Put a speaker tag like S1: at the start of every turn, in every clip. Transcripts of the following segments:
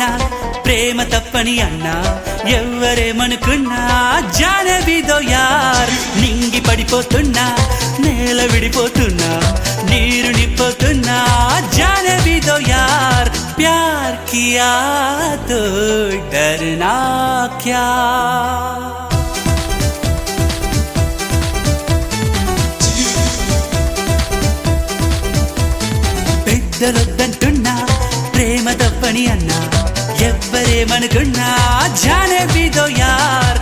S1: వద్దంటున్నా ప్రేమ తప్పని అన్నా ఎవ్వరేమనుకున్నా జానవిదో యార్ నింగి పడిపోతున్నా నేల విడిపోతున్నా నీరు నింపోతున్నా జానవిదో యార్ ప్యార్ కియా తో డర్నా క్యా పెద్దలొద్దంటున్నా ప్రేమ తప్పని అన్నా ఎవ్వరేమనుకున్నా జానవిదో యార్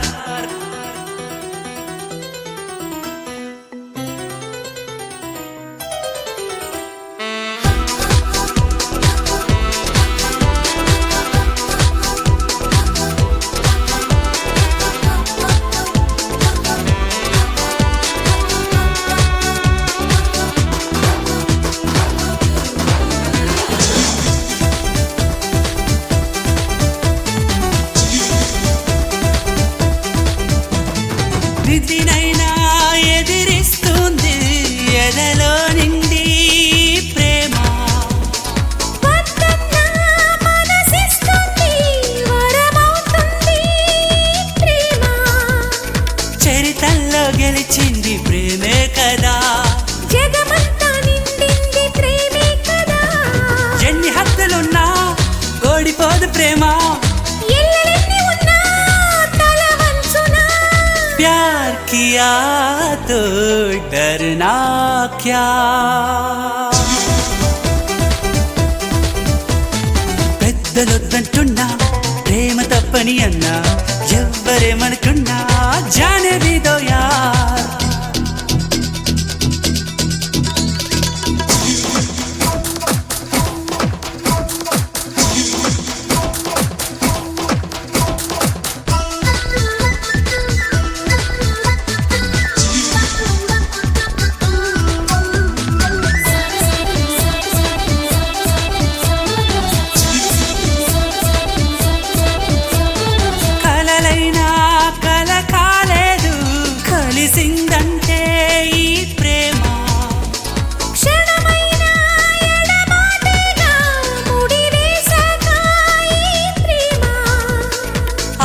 S1: విధినైనా ఎదిరిస్తుంది ఎదలో నిండి ప్రేమ
S2: వద్దన్నా మనసిస్తుంది వరమవుతుంది ప్రేమ
S1: చరితల్లో గెలిచింది ప్రేమే కదా
S2: జగమంతా నిండింది ప్రేమే కదా
S1: ఎన్ని హద్దులున్నా ఓడిపోదు ప్రేమ
S2: ఎల్లెన్ని ఉన్నా తల వంచునా
S1: प्यार किया तो डरना क्या పెద్దలొద్దంటున్నా ప్రేమ తప్పని అన్నా ఎవ్వరేమనుకున్నా జానవిదో యార్ కలలైనా కల కాలేదు కలిసిందంటే ఈ ప్రేమ
S2: క్షణమైన ఎడబాటుగా ముడివేశాక ఈ ప్రేమ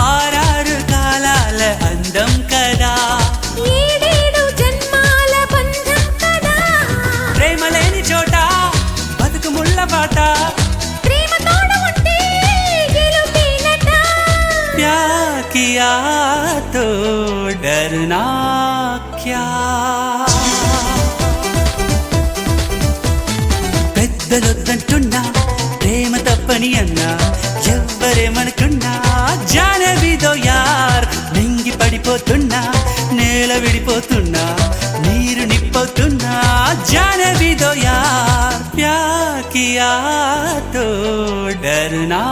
S1: ఆరారు కాలాల అందం కదా
S2: ఏడేడు జన్మాల బంధం కదా
S1: ప్రేమ లేని చోట బతుకు ముళ్ళ బాట
S2: ప్రేమ తోడు ఉంటే గెలుపేనట
S1: प्यार किया तो डरना क्या పెద్దలొద్దంటున్నా ప్రేమ తప్పని అన్నా ఎవ్వరేమనుకున్నా జానవిదో యార్ నింగి పడిపోతున్నా నేల విడిపోతున్నా నీరు నింపోతున్నా జానవిదో యార్ ప్యార్ కియా తో డర్నా